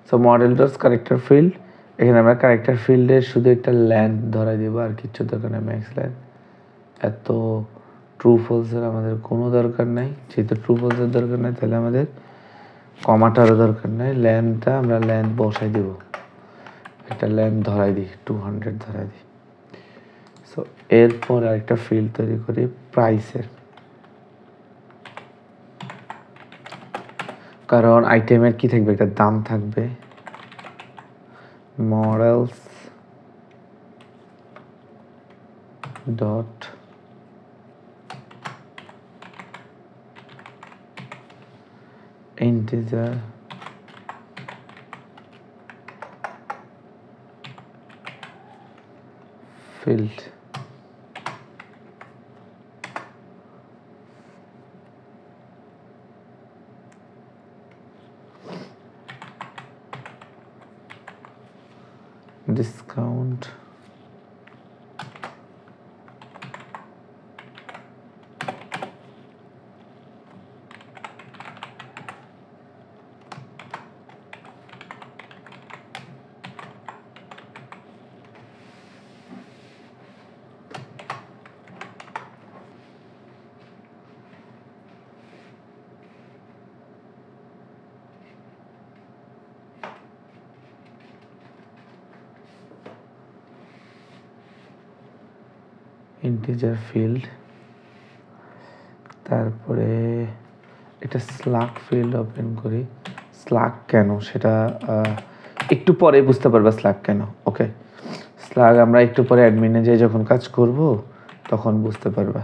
So model dots character field, এখানে আমরা ক্যারেক্টার ফিল্ডের শুধু একটা লেন্থ ধরাই দেবো, আর কিচ্ছু দরকার নেই। ম্যাক্স লেন্থ, এত ট্রু ফলসের আমাদের কোনো দরকার নাই। যেহেতু ট্রু ফলসের দরকার নাই, তাহলে আমাদের কমাটারও দরকার নাই। লেন্থটা আমরা লেন্থ বসাই দেব, একটা লেন্থ ধরাই দিই, 200 ধরাই দিই। সো এরপর আরেকটা ফিল্ড তৈরি করি প্রাইসের, কারণ আইটেমের কি থাকবে, একটা দাম থাকবে। Models dot integer field, discount integer field. তারপরে এটা স্লাগ ফিল্ড ওপেন করি। স্লাগ কেন সেটা একটু পরে বুঝতে পারবা স্লাগ কেন। ওকে, স্লাগ আমরা একটু পরে অ্যাডমিনে যেয়ে যখন কাজ করব তখন বুঝতে পারবা।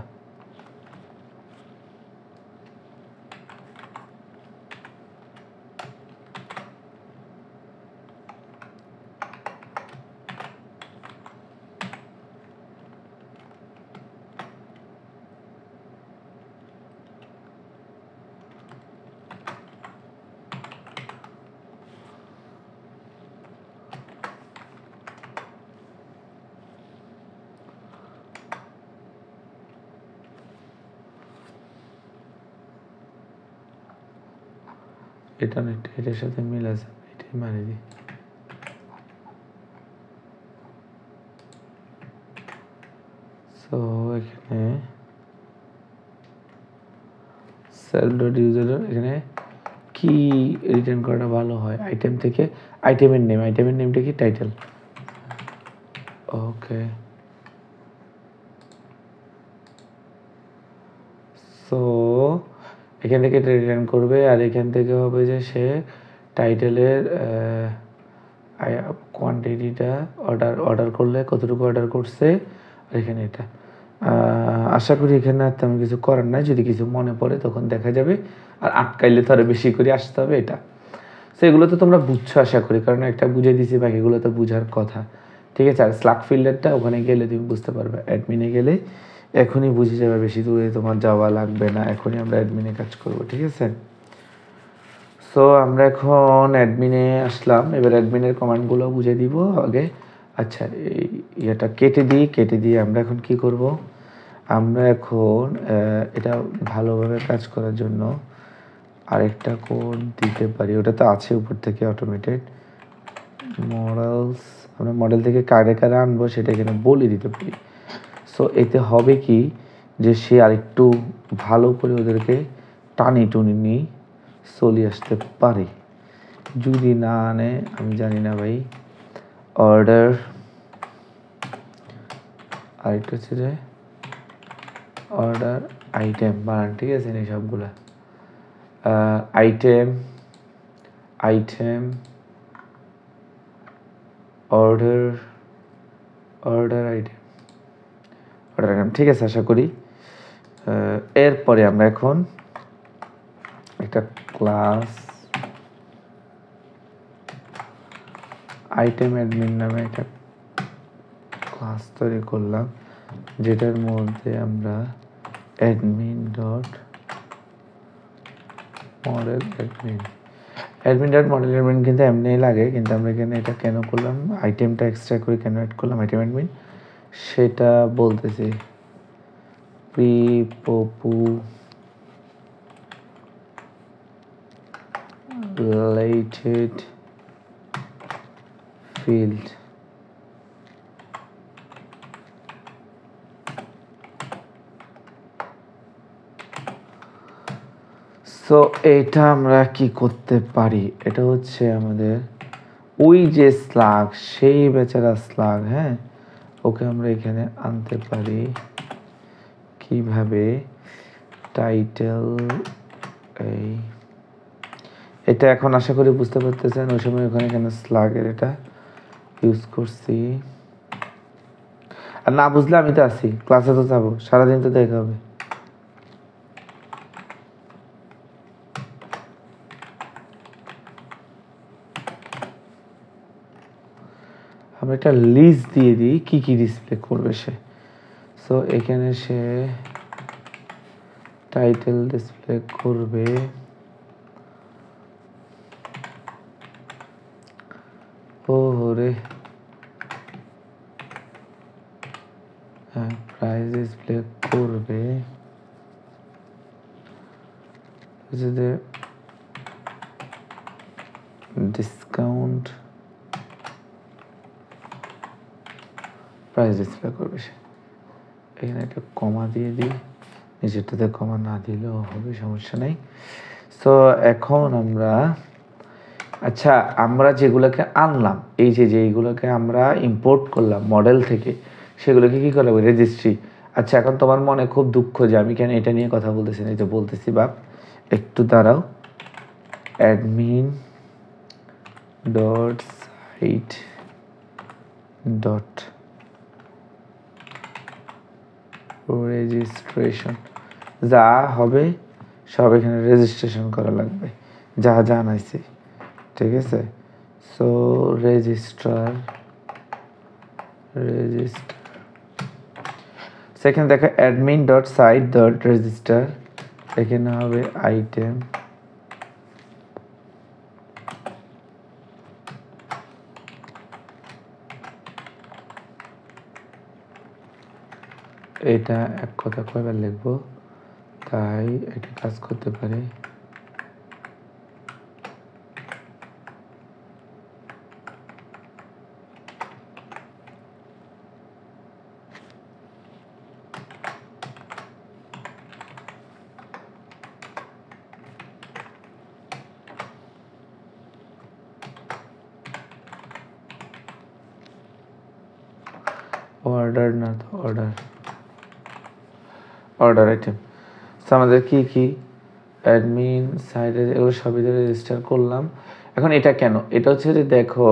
এটা না, এটার সাথে মিল আছে, এটাই মারি দিই। সো এখানে সেলফ ডট ইউজার, এখানে কি রিটার্ন করাটা ভালো হয় আইটেম থেকে? আইটেমের নেমটা কি? টাইটেল। ওকে, সো এখান থেকে এটা রিটার্ন করবে, আর এখান থেকে হবে যে সে টাইটেলের কোয়ান্টিটিটা অর্ডার করলে কতটুকু অর্ডার করছে, আর এখানে এটা। আশা করি এখানে আর তেমন কিছু করার নাই, যদি কিছু মনে পড়ে তখন দেখা যাবে, আর আটকাইলে তো আরো বেশি করে আসতে হবে এটা। সো এগুলো তো তোমরা বুঝছো আশা করি, কারণ একটা বুঝে দিছি, বাকিগুলো তো বুঝার কথা। ঠিক আছে, আর স্লাগ ফিল্ডারটা ওখানে গেলে তুমি বুঝতে পারবে, অ্যাডমিনে গেলে এখনই বুঝে যাবে, বেশি দূরে তোমার যাওয়া লাগবে না, এখনই আমরা অ্যাডমিনে কাজ করব, ঠিক আছে? সো আমরা এখন অ্যাডমিনে আসলাম, এবার অ্যাডমিনের কমান্ডগুলো বুঝে দিব আগে। আচ্ছা, এই ইয়েটা কেটে দিয়ে আমরা এখন কি করব, আমরা এখন এটা ভালোভাবে কাজ করার জন্য আরেকটা কোড দিতে পারি, ওটা তো আছে উপর থেকে অটোমেটেড মডেলস, আমরা মডেল থেকে কারে আনবো সেটা এখানে বলে দিতে পারি। সো এতে হবে কি যে সে আরেকটু ভালো করে ওদেরকে টানি নিয়ে চলে আসতে পারে। যদি না আনে আমি জানি না ভাই। অর্ডার আরেকটা হচ্ছে যে অর্ডার আইটেম বানান, ঠিক আছে? এই সবগুলা আইটেম অর্ডার আইটেম, ঠিক আছে? আশা করি এরপরে আমরা এখন একটা ক্লাস আইটেম অ্যাডমিন নামে একটা ক্লাস তৈরি করলাম, যেটার মধ্যে আমরা অ্যাডমিন ডট মডেল অ্যাডমিন কিন্তু এমনিই লাগে, কিন্তু আমরা এখানে এটা কেন করলাম, আইটেমটা এক্সট্রা করে কেন অ্যাড করলাম আইটেম অ্যাডমিন সেটা বলতেছি। প্রিপপুলেটেড ফিল্ড, সো এটা আমরা কি করতে পারি, এটা হচ্ছে আমাদের ওই যে স্লাগ, সেই বেচারা স্লাগ, হ্যাঁ, ওকে আমরা এখানে আনতে পারি কিভাবে, টাইটেল এই এটা এখন আশা করি বুঝতে পারতেছেন, ওই সময় ওখানে কেন স্লাগের এটা ইউজ করছি। আর না বুঝলে আমি তো আছি, ক্লাসে তো যাবো, সারাদিন তো দেখা হবে। আমরা একটা লিস্ট দিয়ে দিই কি কি ডিসপ্লে করবে সে। সো এখানে সে টাইটেল ডিসপ্লে করবে, ওরে হ্যাঁ, প্রাইস ডিসপ্লে করবে, ডিসকাউন্ট প্রাইস ডিসপ্লে করবে সে। এখানে একটা কমা দিয়ে দিই, নিজেরটাতে কমা না দিলেও হবে, সমস্যা নেই। সো এখন আমরা আচ্ছা, আমরা যেগুলোকে আনলাম, এই যে যেইগুলোকে আমরা ইম্পোর্ট করলাম মডেল থেকে, সেগুলোকে কি করলাম, রেজিস্ট্রি। আচ্ছা, এখন তোমার মনে খুব দুঃখ যে আমি কেন এটা নিয়ে কথা বলতেছি না, এই যে বলতেছি বাপ, একটু দাঁড়াও। Admin dot site dot registration, যা হবে সব এখানে রেজিস্ট্রেশন করা লাগবে, যা জানাইছি, ঠিক আছে? সো রেজিস্টার সেখানে দেখো admin dot site dot register, এখানে হবে আইটেম এটা এক কথা কয়বার লিখবো, তাই এটা কাজ করতে পারে। অর্ডার না তো অর্ডার আইটেম। আমাদের কি কি অ্যাডমিন সাইডে এগুলো সবই রেজিস্টার করলাম। এখন এটা কেন, এটা হচ্ছে যে দেখো,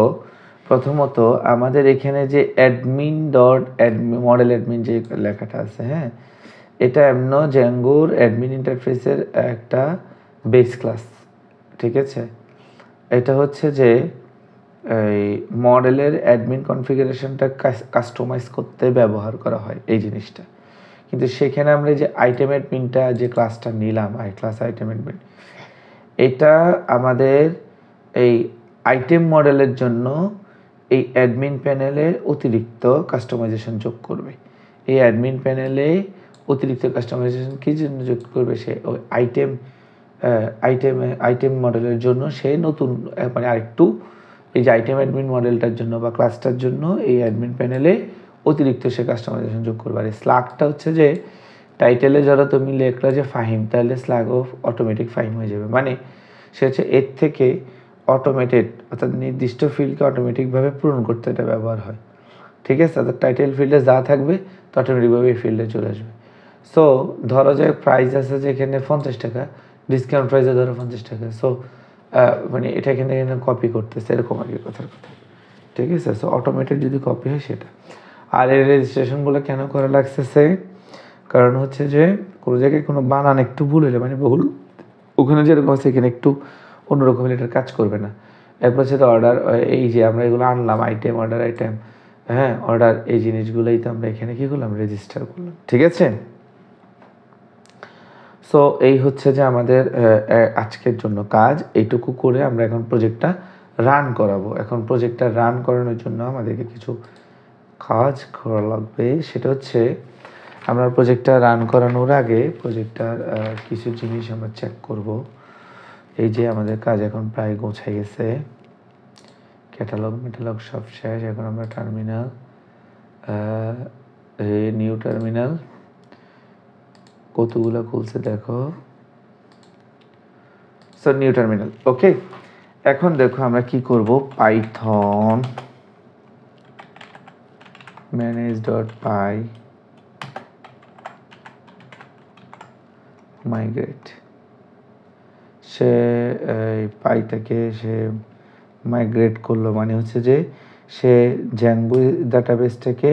প্রথমত আমাদের এখানে যে অ্যাডমিন ডট মডেল অ্যাডমিন যে লেখাটা আছে, হ্যাঁ, এটা এমনো জ্যাঙ্গোর অ্যাডমিন ইন্টারফেসের একটা বেস ক্লাস, ঠিক আছে? এটা হচ্ছে যে এই মডেলের অ্যাডমিন কনফিগারেশনটা কাস্টমাইজ করতে ব্যবহার করা হয় এই জিনিসটা, কিন্তু সেখানে আমরা যে আইটেম অ্যাডমিনটা যে ক্লাসটা নিলাম ক্লাস আইটেম অ্যাডমিন, এটা আমাদের এই আইটেম মডেলের জন্য এই অ্যাডমিন প্যানেলে অতিরিক্ত কাস্টমাইজেশন যোগ করবে। এই অ্যাডমিন প্যানেলে অতিরিক্ত কাস্টমাইজেশন কী জন্য যোগ করবে? সে ওই আইটেম মডেলের জন্য সে নতুন মানে আরেকটু এই যে আইটেম অ্যাডমিন মডেলটার জন্য বা ক্লাসটার জন্য এই অ্যাডমিন প্যানেলে অতিরিক্ত সে কাস্টমাইজেশন যোগ করবে। আর স্লাগটা হচ্ছে যে টাইটেলে যারা তুমি লেখলা যে ফাহিম, তাহলে স্লাগ অফ অটোমেটিক ফাহিম হয়ে যাবে। মানে সে হচ্ছে এর থেকে অটোমেটেড, অর্থাৎ নির্দিষ্ট ফিল্ডকে অটোমেটিকভাবে পূরণ করতে এটা ব্যবহার হয়। ঠিক আছে, অর্থাৎ টাইটেল ফিল্ডে যা থাকবে তো অটোমেটিকভাবে এই ফিল্ডে চলে আসবে। সো ধরো যে প্রাইস আছে যে এখানে 50 টাকা, ডিসকাউন্ট প্রাইসে ধরো 50 টাকা। সো মানে এটা এখানে কপি করতেছে, এরকম আর কি কথার কথা। ঠিক আছে, সো অটোমেটেড যদি কপি হয় সেটা। আর এই রেজিস্ট্রেশনগুলো কেন করা লাগতেছে? কারণ হচ্ছে যে কোনো জায়গায় কোনো বানান একটু ভুল হলে, মানে ভুল ওখানে যেরকম আছে এখানে একটু অন্যরকম হলে এটার কাজ করবে না। এরপর হচ্ছে তো অর্ডার, এই যে আমরা এগুলো আনলাম আইটেম, অর্ডার আইটেম, হ্যাঁ অর্ডার, এই জিনিসগুলোই তো আমরা এখানে কী করলাম? রেজিস্টার করলাম। ঠিক আছে, সো এই হচ্ছে যে আমাদের আজকের জন্য কাজ। এইটুকু করে আমরা এখন প্রজেক্টটা রান করাবো। এখন প্রজেক্টটা রান করানোর জন্য আমাদেরকে কিছু কাজ করা লাগবে। সেটা হচ্ছে আমরা প্রজেক্টটা রান করানোর আগে প্রজেক্টটার কিছু জিনিস আমরা চেক করব। এই যে আমাদের কাজ এখন প্রায় গোছাই গেছে, ক্যাটালগ সব শেষ। এখন আমরা টার্মিনাল, নিউ টার্মিনাল কতগুলো খুলছে দেখো। সো নিউ টার্মিনাল, ওকে। এখন দেখো আমরা কি করব, পাইথন manage.py migrate, সে পাইটাকে সে মাইগ্রেট করলো, মানে হচ্ছে যে সে জ্যাঙ্গো ডাটাবেসটাকে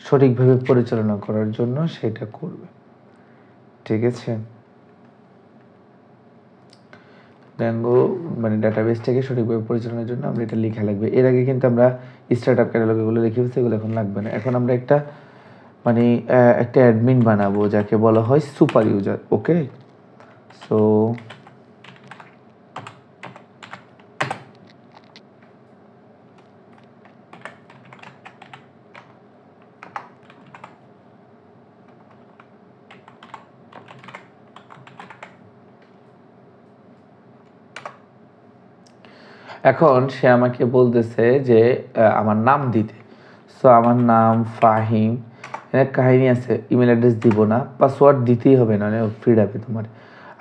সঠিকভাবে পরিচালনা করার জন্য সেটা করবে। ঠিক আছে, জ্যাঙ্গো মানে ডাটাবেসটাকে সঠিকভাবে পরিচালনার জন্য আমরা এটা লেখা লাগবে। এর আগে কিন্তু আমরা স্টার্টআপ ক্যাটালগ এগুলো লিখে ফেলছি, এগুলো এখন লাগবে না। এখন আমরা একটা মানে একটা অ্যাডমিন বানাবো যাকে বলা হয় সুপার ইউজার। ওকে, সো এখন সে আমাকে বলতেছে যে আমার নাম দিতে। সো আমার নাম ফাহিম, এর কাহিনী আছে, ইমেল অ্যাড্রেস দিব না, পাসওয়ার্ড দিতেই হবে, না ফ্রি ডাবে তোমার।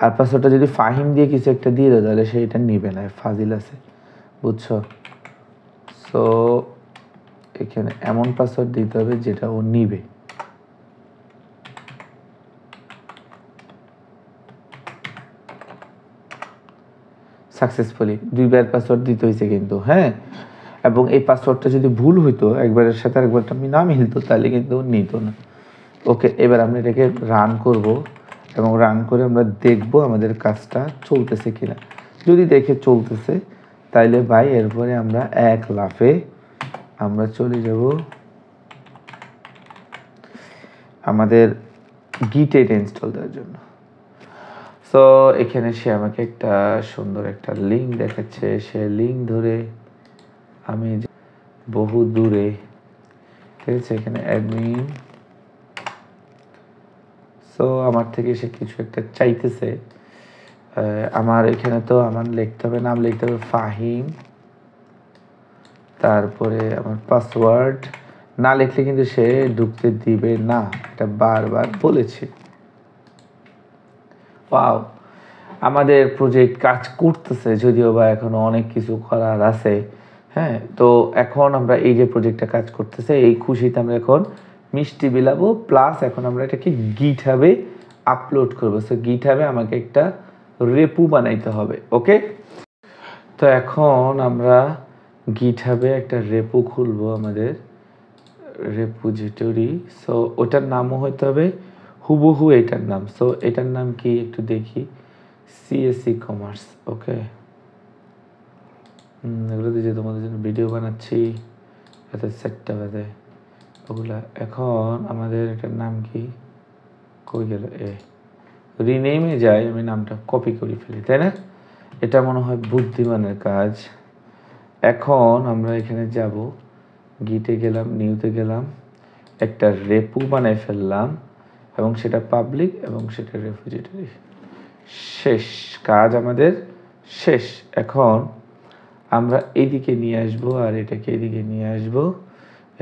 আর পাসওয়ার্ডটা যদি ফাহিম দিয়ে কিছু একটা দিয়ে দেয় তাহলে সেইটা নিবে না, ফাজিল আছে, বুঝছো? সো এখানে এমন পাসওয়ার্ড দিতে হবে যেটা ও নিবে। সাকসেসফুলি 2বার পাসওয়ার্ড দিতে হয়েছে কিন্তু, হ্যাঁ। এবং এই পাসওয়ার্ডটা যদি ভুল হইতো, একবারের সাথে আরেকবারটা আমি না মিলতো, তাহলে কিন্তু নিত না। ওকে, এবার আমরা এটাকে রান করব এবং রান করে আমরা দেখব আমাদের কাজটা চলতেছে কিনা। যদি দেখে চলতেছে তাইলে ভাই এরপরে আমরা এক লাফে আমরা চলে যাব আমাদের গিটে ইনস্টল দেওয়ার জন্য। সো এখানে সে আমাকে একটা সুন্দর একটা লিঙ্ক দেখাচ্ছে, সে লিঙ্ক ধরে আমি বহু দূরে, ঠিক আছে, এখানে অ্যাডমিন। সো আমার থেকে সে কিছু একটা চাইতেছে। আমার এখানে তো আমার লিখতে হবে, নাম লিখতে হবে ফাহিম, তারপরে আমার পাসওয়ার্ড না লিখলে কিন্তু সে ঢুকতে দিবে না, এটা বারবার বলেছি। পাও আমাদের প্রজেক্ট কাজ করতেছে, যদিও বা এখনো অনেক কিছু করার আছে, হ্যাঁ। তো এখন আমরা এই যে প্রজেক্টটা কাজ করতেছে এই খুশিতে আমরা এখন মিষ্টি বিলাবো, প্লাস এখন আমরা এটাকে গিটহাবে আপলোড করবো। সো গিটহাবে আমাকে একটা রেপু বানাইতে হবে। ওকে, তো এখন আমরা গিটহাবে একটা রেপু খুলবো, আমাদের রেপোজিটরি। সো ওটার নামও হইতে হবে হুবহু এটার নাম। সো এটার নাম কি একটু দেখি, সিএসসি কমার্স। ওকে, এগুলোতে যে তোমাদের জন্য ভিডিও বানাচ্ছি এত সেটটা বাদে ওগুলা। এখন আমাদের এটার নাম কি, কই গেল রিনেমে যাই, আমি নামটা কপি করে ফেলি, তাই না? এটা মনে হয় বুদ্ধিমানের কাজ। এখন আমরা এখানে যাব, গিটে গেলাম, নিউতে গেলাম, একটা রেপু বানাই ফেললাম এবং সেটা পাবলিক এবং সেটা রেপোজিটরি। শেষ, কাজ আমাদের শেষ। এখন আমরা এইদিকে নিয়ে আসবো আর এটাকে এদিকে নিয়ে আসবো,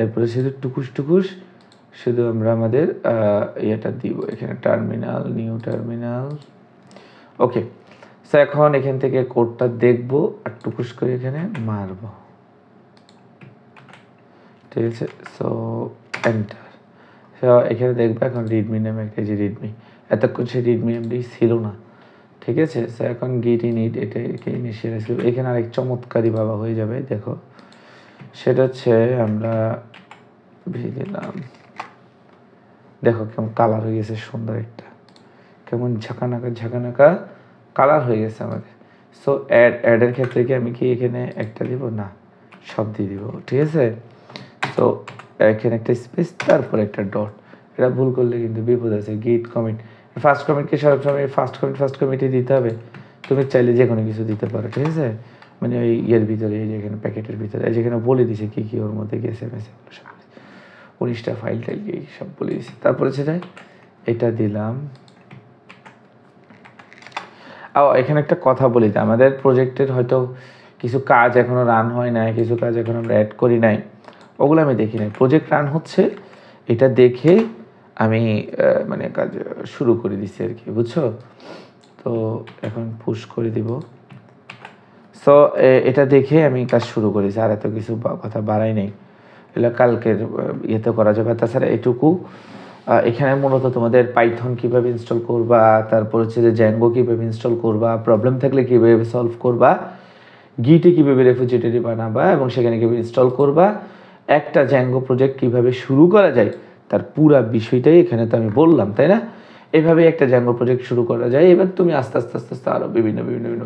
এরপরে শুধু টুকুস শুধু আমরা আমাদের ইয়েটা দিব এখানে, টার্মিনাল, নিউ টার্মিনাল। ওকে, সো এখন এখান থেকে কোডটা দেখবো আর টুকুস করে এখানে মারবো, ঠিক আছে? So enter. সো এখানে দেখবো এখন রিডমি নামে একটা, যে রিডমি, এতক্ষণ সে রিডমি এমডি ছিল না, ঠিক আছে? সো এখন গিট ইনিট এটাকে ইনিশিয়ালাইজ করব। এখানে আরেক চমৎকারী বাবা হয়ে যাবে, দেখো, সেটা হচ্ছে আমরা দিলাম, দেখো কেমন কালার হয়ে গেছে, সুন্দর একটা কেমন ঝাঁকানাকা কালার হয়ে গেছে আমাদের। সো অ্যাডের ক্ষেত্রে কি আমি কি এখানে একটা দিব না, সব দিয়ে দিব, ঠিক আছে? তো এখানে একটা স্পেস, তারপর একটা ডট। এটা ভুল করলে কিন্তু বিপদ আছে। গিট কমিট, ফার্স্ট কমিটকে সবসময় ফার্স্ট কমিটে দিতে হবে। তুমি চাইলে যে কোনো কিছু দিতে পারো, ঠিক আছে? মানে ওই ইয়ের ভিতরে, এই যেখানে প্যাকেটের ভিতরে, যেখানে বলে দিছে কী কী ওর মধ্যে গেছে মেসেজগুলো সব, 19টা ফাইল টাইল সব বলে দিছে। তারপরে সেটা এটা দিলাম। এখানে একটা কথা বলি, যে আমাদের প্রজেক্টের হয়তো কিছু কাজ এখনও রান হয় নাই, কিছু কাজ এখন আমরা অ্যাড করি নাই, ওগুলো আমি দেখি নাই। প্রজেক্ট রান হচ্ছে এটা দেখে আমি মানে কাজ শুরু করে দিছি আর কি, বুঝছো? তো এখন পুশ করে দিব। সো এটা দেখে আমি কাজ শুরু করেছি, আর এত কিছু কথা বাড়াই নেই, এগুলো কালকের ইয়েতে করা যাবে। তাছাড়া এটুকু, এখানে মূলত তোমাদের পাইথন কীভাবে ইনস্টল করবা, তারপর হচ্ছে যে জ্যাঙ্গো কীভাবে ইনস্টল করবা, প্রবলেম থাকলে কীভাবে সলভ করবা, গিটে কীভাবে রেপোজিটরি বানাবা এবং সেখানে কীভাবে ইনস্টল করবা, একটা জ্যাঙ্গো প্রজেক্ট কীভাবে শুরু করা যায়, তার পুরা বিষয়টাই এখানে তো আমি বললাম, তাই না? এভাবে একটা জ্যাঙ্গো প্রজেক্ট শুরু করা যায়। এবার তুমি আস্তে আস্তে আরও বিভিন্ন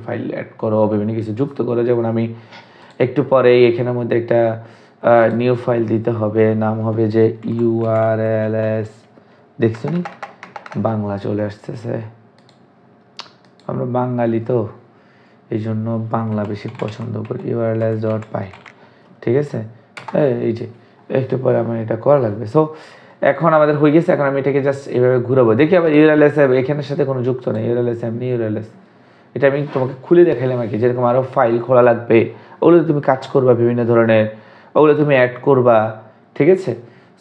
ফাইল অ্যাড করো, বিভিন্ন কিছু যুক্ত করো। যেমন আমি একটু পরে এখানের মধ্যে একটা নিউ ফাইল দিতে হবে, নাম হবে যে URLs, দেখছো নি বাংলা চলে আসতেছে, আমরা বাঙালি তো এই জন্য বাংলা বেশি পছন্দ করি। urls.py, ঠিক আছে? এই যে একটু পরে আমার এটা করা লাগবে। সো এখন আমাদের হয়ে গেছে। এখন আমি এটাকে জাস্ট এভাবে ঘুরাবো, দেখি আবার urls এখানের সাথে কোনো যুক্ত নেই। urls এমনি urls, এটা আমি তোমাকে খুলে দেখাইলাম আর কি। যেরকম আরও ফাইল খোলা লাগবে, ওগুলো তুমি কাজ করবা বিভিন্ন ধরনের, ওগুলো তুমি অ্যাড করবা, ঠিক আছে?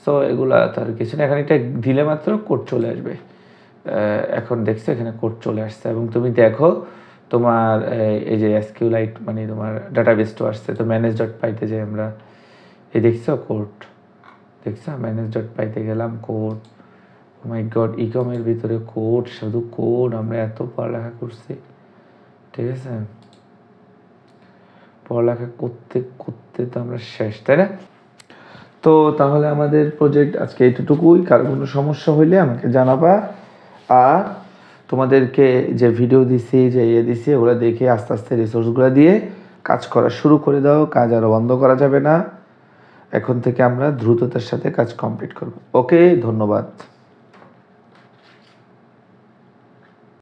সো এগুলো তার কিছু না, এখন এটা দিলে মাত্র কোড চলে আসবে। এখন দেখছো এখানে কোড চলে আসছে এবং তুমি দেখো তোমার এই যে SQLite মানে তোমার ডাটাবেসটা আসছে। তো manage.py-তে যে আমরা এই দেখছো কোড, দেখছো manage.py-তে গেলাম, কোড, ও মাই গড, ইকমের ভিতরে কোড, শুধু কোড। আমরা এত পড়ালেখা করছি, ঠিক আছে? পড়ালেখা করতে করতে তো আমরা শেষ, তাই না? তো তাহলে আমাদের প্রজেক্ট আজকে এইটুকুই। কারো কোনো সমস্যা হইলে আমাকে জানাবা। আর তোমাদেরকে যে ভিডিও দিছি, যে দিছি, ওগুলো দেখে আস্তে আস্তে রিসোর্সগুলো দিয়ে কাজ করা শুরু করে দাও। কাজ আরও বন্ধ করা যাবে না। এখন থেকে আমরা দ্রুততার সাথে কাজ কমপ্লিট করব। ওকে, ধন্যবাদ।